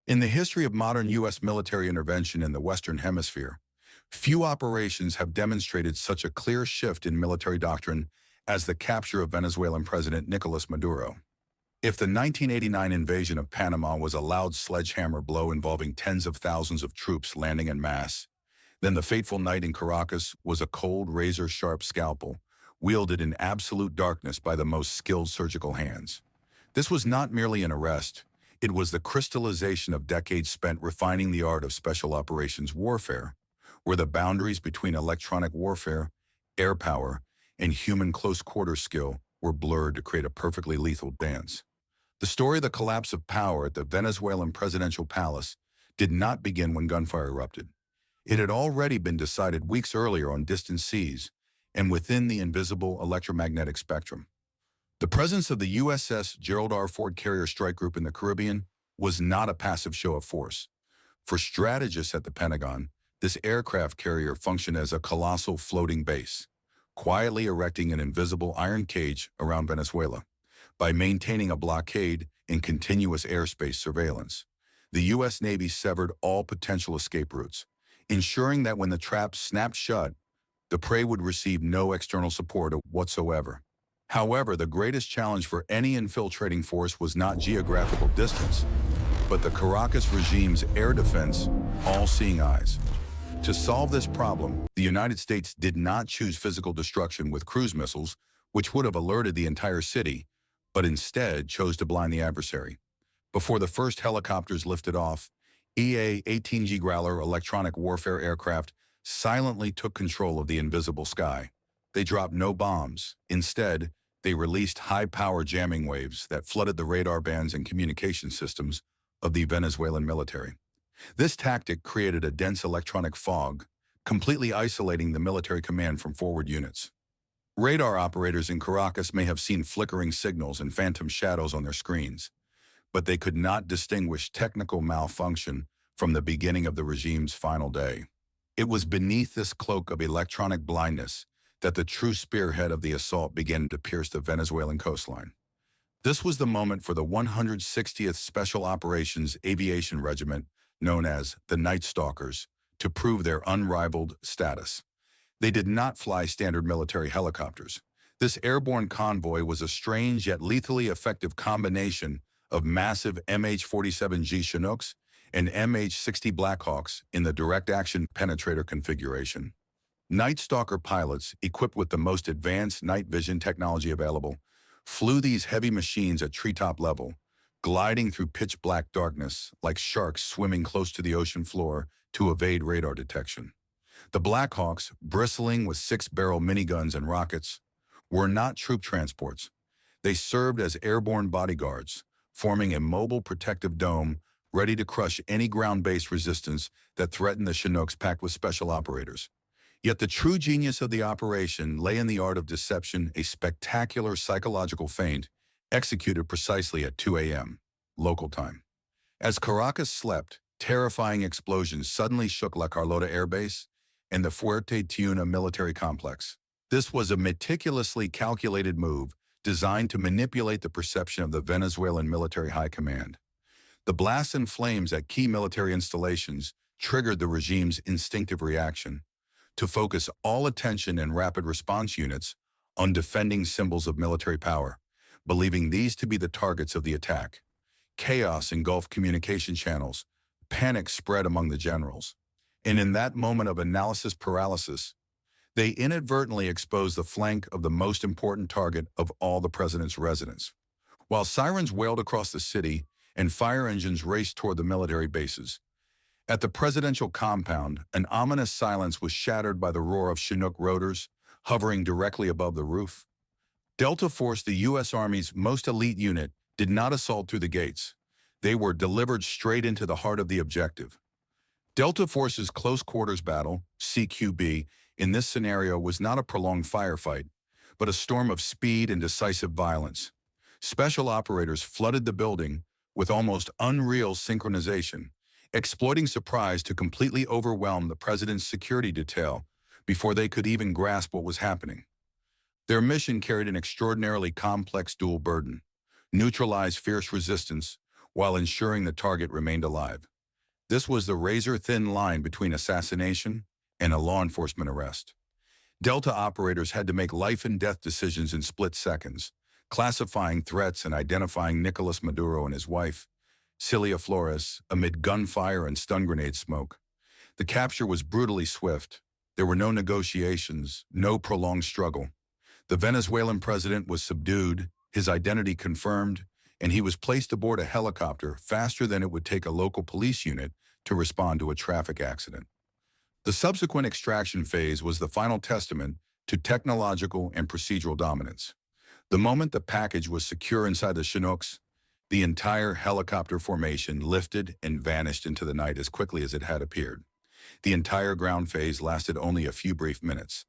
In the history of modern U.S. military intervention in the Western Hemisphere, few operations have demonstrated such a clear shift in military doctrine as the capture of Venezuelan President Nicolas Maduro. If the 1989 invasion of Panama was a loud sledgehammer blow involving tens of thousands of troops landing en masse, then the fateful night in Caracas was a cold, razor-sharp scalpel, wielded in absolute darkness by the most skilled surgical hands. This was not merely an arrest, it was the crystallization of decades spent refining the art of special operations warfare, where the boundaries between electronic warfare, air power, and human close-quarter skill were blurred to create a perfectly lethal dance. The story of the collapse of power at the Venezuelan presidential palace did not begin when gunfire erupted. It had already been decided weeks earlier on distant seas and within the invisible electromagnetic spectrum. The presence of the USS Gerald R. Ford carrier strike group in the Caribbean was not a passive show of force. For strategists at the Pentagon, this aircraft carrier functioned as a colossal floating base, quietly erecting an invisible iron cage around Venezuela. By maintaining a blockade and continuous airspace surveillance, the U.S. Navy severed all potential escape routes, ensuring that when the trap snapped shut, the prey would receive no external support whatsoever. However, the greatest challenge for any infiltrating force was not geographical distance, but the Caracas regime's air defense, all-seeing eyes. To solve this problem, the United States did not choose physical destruction with cruise missiles, which would have alerted the entire city, but instead chose to blind the adversary. Before the first helicopters lifted off, EA-18G Growler electronic warfare aircraft silently took control of the invisible sky. They dropped no bombs. Instead, they released high-power jamming waves that flooded the radar bands and communication systems of the Venezuelan military. This tactic created a dense electronic fog, completely isolating the military command from forward units. Radar operators in Caracas may have seen flickering signals and phantom shadows on their screens, but they could not distinguish technical malfunction from the beginning of the regime's final day. It was beneath this cloak of electronic blindness that the true spearhead of the assault began to pierce the Venezuelan coastline. This was the moment for the 160th Special Operations Aviation Regiment, known as the Night Stalkers, to prove their unrivaled status. They did not fly standard military helicopters. This airborne convoy was a strange yet lethally effective combination of massive MH-47G Chinooks and MH-60 Blackhawks in the direct-action penetrator configuration. Night Stalker pilots, equipped with the most advanced night vision technology available, flew these heavy machines at treetop level, gliding through pitch-black darkness like sharks swimming close to the ocean floor to evade radar detection. The Blackhawks, bristling with six-barrel miniguns and rockets, were not troop transports. They served as airborne bodyguards, forming a mobile protective dome ready to crush any ground-based resistance that threatened the Chinooks packed with special operators. Yet the true genius of the operation lay in the art of deception, a spectacular psychological feint executed precisely at 2 a.m. local time. As Caracas slept, terrifying explosions suddenly shook La Carlota Air Base and the Fuerte Tiuna military complex. This was a meticulously calculated move designed to manipulate the perception of the Venezuelan military high command. The blasts and flames at key military installations triggered the regime's instinctive reaction to focus all attention and rapid response units on defending symbols of military power, believing these to be the targets of the attack. Chaos engulfed communication channels, panic spread among the generals, and in that moment of analysis paralysis, they inadvertently exposed the flank of the most important target of all the president's residence. While sirens wailed across the city and fire engines raced toward the military bases, at the presidential compound, an ominous silence was shattered by the roar of Chinook rotors hovering directly above the roof. Delta Force, the U.S. Army's most elite unit, did not assault through the gates. They were delivered straight into the heart of the objective. Delta Force's close quarters battle, CQB, in this scenario was not a prolonged firefight, but a storm of speed and decisive violence. Special operators flooded the building with almost unreal synchronization, exploiting surprise to completely overwhelm the president's security detail before they could even grasp what was happening. Their mission carried an extraordinarily complex dual burden: neutralize fierce resistance while ensuring the target remained alive. This was the razor-thin line between assassination and a law enforcement arrest. Delta operators had to make life-and-death decisions in split seconds, classifying threats and identifying Nicolas Maduro and his wife, Celia Flores, amid gunfire and stun grenade smoke. The capture was brutally swift. There were no negotiations, no prolonged struggle. The Venezuelan president was subdued, his identity confirmed, and he was placed aboard a helicopter faster than it would take a local police unit to respond to a traffic accident. The subsequent extraction phase was the final testament to technological and procedural dominance. The moment the package was secure inside the Chinooks, the entire helicopter formation lifted and vanished into the night as quickly as it had appeared. The entire ground phase lasted only a few brief minutes.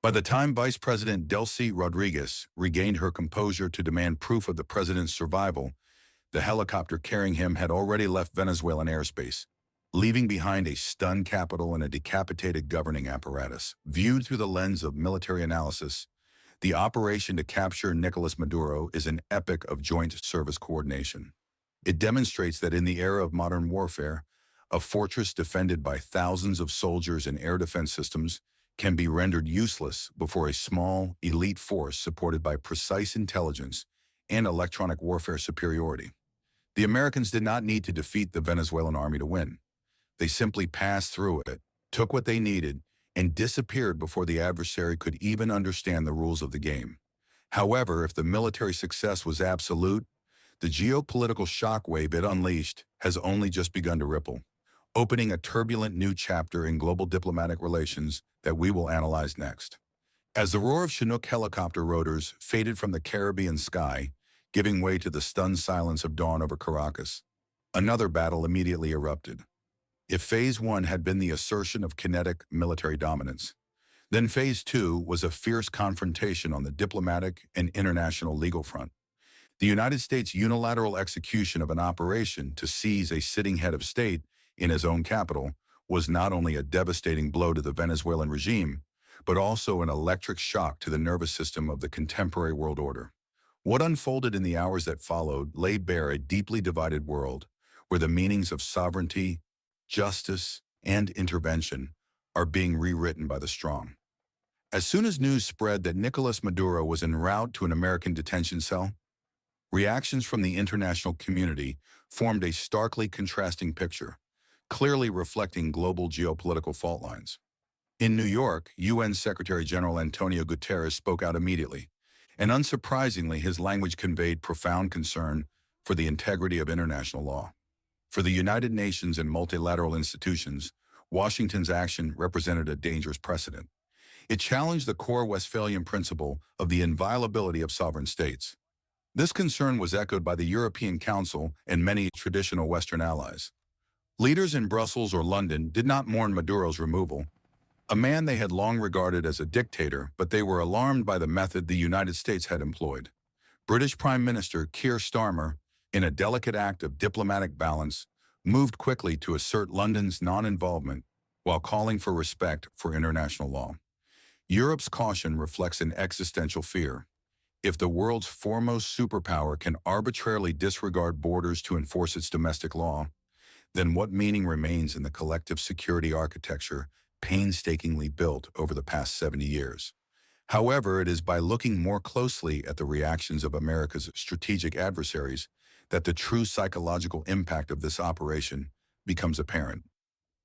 By the time Vice President Delcy Rodriguez regained her composure to demand proof of the president's survival, the helicopter carrying him had already left Venezuelan airspace, leaving behind a stunned capital and a decapitated governing apparatus. Viewed through the lens of military analysis, the operation to capture Nicolas Maduro is an epic of joint service coordination. It demonstrates that in the era of modern warfare, a fortress defended by thousands of soldiers and air defense systems can be rendered useless before a small, elite force supported by precise intelligence and electronic warfare superiority. The Americans did not need to defeat the Venezuelan army to win. They simply passed through it, took what they needed, and disappeared before the adversary could even understand the rules of the game. However, if the military success was absolute, the geopolitical shockwave it unleashed has only just begun to ripple, opening a turbulent new chapter in global diplomatic relations that we will analyze next. As the roar of Chinook helicopter rotors faded from the Caribbean sky, giving way to the stunned silence of dawn over Caracas, another battle immediately erupted. If Phase 1 had been the assertion of kinetic military dominance, then Phase 2 was a fierce confrontation on the diplomatic and international legal front. The United States' unilateral execution of an operation to seize a sitting head of state in his own capital was not only a devastating blow to the Venezuelan regime, but also an electric shock to the nervous system of the contemporary world order. What unfolded in the hours that followed laid bare a deeply divided world, where the meanings of sovereignty, justice, and intervention are being rewritten by the strong. As soon as news spread that Nicolas Maduro was en route to an American detention cell, reactions from the international community formed a starkly contrasting picture, clearly reflecting global geopolitical fault lines. In New York, UN Secretary General Antonio Guterres spoke out immediately, and unsurprisingly, his language conveyed profound concern for the integrity of international law. For the United Nations and multilateral institutions, Washington's action represented a dangerous precedent. It challenged the core Westphalian principle of the inviolability of sovereign states. This concern was echoed by the European Council and many traditional Western allies. Leaders in Brussels or London did not mourn Maduro's removal, a man they had long regarded as a dictator, but they were alarmed by the method the United States had employed. British Prime Minister Keir Starmer, in a delicate act of diplomatic balance, moved quickly to assert London's non-involvement while calling for respect for international law. Europe's caution reflects an existential fear. If the world's foremost superpower can arbitrarily disregard borders to enforce its domestic law, then what meaning remains in the collective security architecture painstakingly built over the past 70 years? However, it is by looking more closely at the reactions of America's strategic adversaries that the true psychological impact of this operation becomes apparent.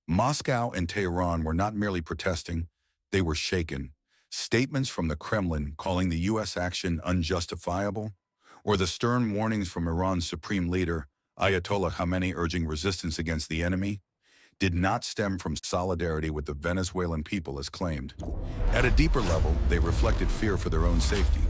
Moscow and Tehran were not merely protesting, they were shaken. Statements from the Kremlin calling the U.S. action unjustifiable, or the stern warnings from Iran's supreme leader, Ayatollah Khamenei, urging resistance against the enemy, did not stem from solidarity with the Venezuelan people as claimed. At a deeper level, they reflected fear for their own safety.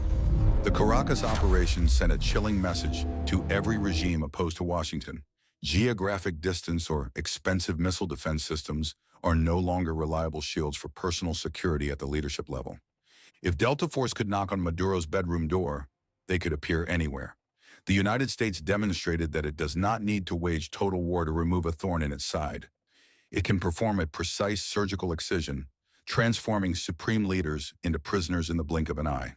The Caracas operation sent a chilling message to every regime opposed to Washington. Geographic distance or expensive missile defense systems are no longer reliable shields for personal security at the leadership level. If Delta Force could knock on Maduro's bedroom door, they could appear anywhere. The United States demonstrated that it does not need to wage total war to remove a thorn in its side. It can perform a precise surgical excision, transforming supreme leaders into prisoners in the blink of an eye.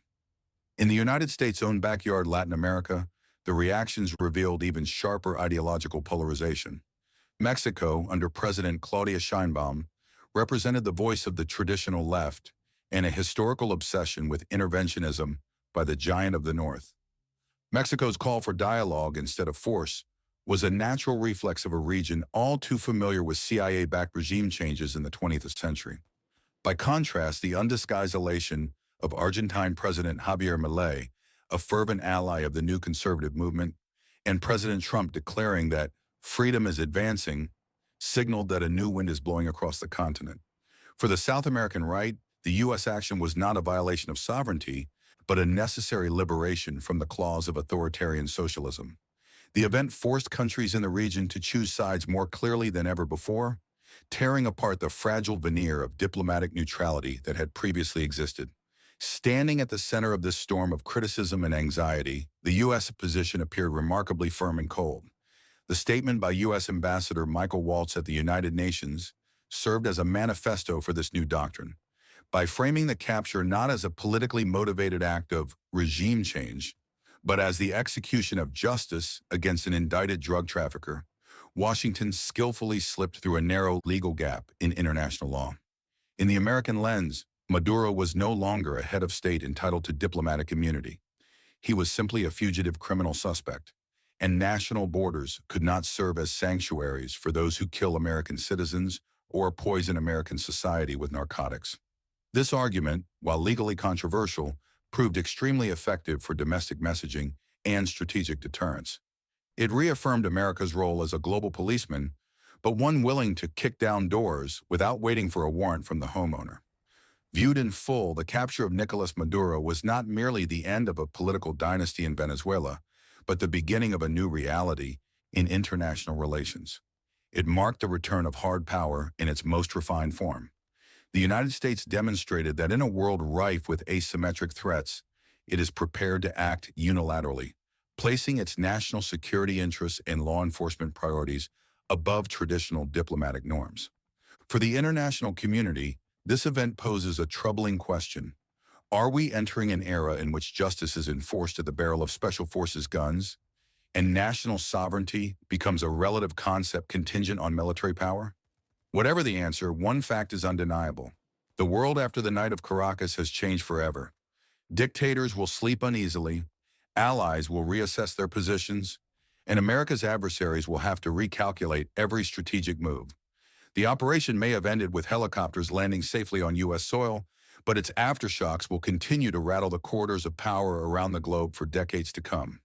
In the United States' own backyard, Latin America, the reactions revealed even sharper ideological polarization. Mexico, under President Claudia Sheinbaum, represented the voice of the traditional left and a historical obsession with interventionism by the giant of the North. Mexico's call for dialogue instead of force was a natural reflex of a region all too familiar with CIA-backed regime changes in the 20th century. By contrast, the undisguised elation of Argentine President Javier Milei, a fervent ally of the new conservative movement, and President Trump declaring that freedom is advancing, signaled that a new wind is blowing across the continent. For the South American right, the U.S. action was not a violation of sovereignty, but a necessary liberation from the claws of authoritarian socialism. The event forced countries in the region to choose sides more clearly than ever before, tearing apart the fragile veneer of diplomatic neutrality that had previously existed. Standing at the center of this storm of criticism and anxiety, the U.S. position appeared remarkably firm and cold. The statement by U.S. Ambassador Michael Waltz at the United Nations served as a manifesto for this new doctrine. By framing the capture not as a politically motivated act of regime change, but as the execution of justice against an indicted drug trafficker, Washington skillfully slipped through a narrow legal gap in international law. In the American lens, Maduro was no longer a head of state entitled to diplomatic immunity. He was simply a fugitive criminal suspect, and national borders could not serve as sanctuaries for those who kill American citizens or poison American society with narcotics. This argument, while legally controversial, proved extremely effective for domestic messaging and strategic deterrence. It reaffirmed America's role as a global policeman, but one willing to kick down doors without waiting for a warrant from the homeowner. Viewed in full, the capture of Nicolas Maduro was not merely the end of a political dynasty in Venezuela, but the beginning of a new reality in international relations. It marked the return of hard power in its most refined form. The United States demonstrated that in a world rife with asymmetric threats, it is prepared to act unilaterally, placing its national security interests and law enforcement priorities above traditional diplomatic norms. For the international community, this event poses a troubling question. Are we entering an era in which justice is enforced at the barrel of special forces guns, and national sovereignty becomes a relative concept contingent on military power? Whatever the answer, one fact is undeniable. The world after the night of Caracas has changed forever. Dictators will sleep uneasily, allies will reassess their positions, and America's adversaries will have to recalculate every strategic move. The operation may have ended with helicopters landing safely on U.S. soil, but its aftershocks will continue to rattle the corridors of power around the globe for decades to come.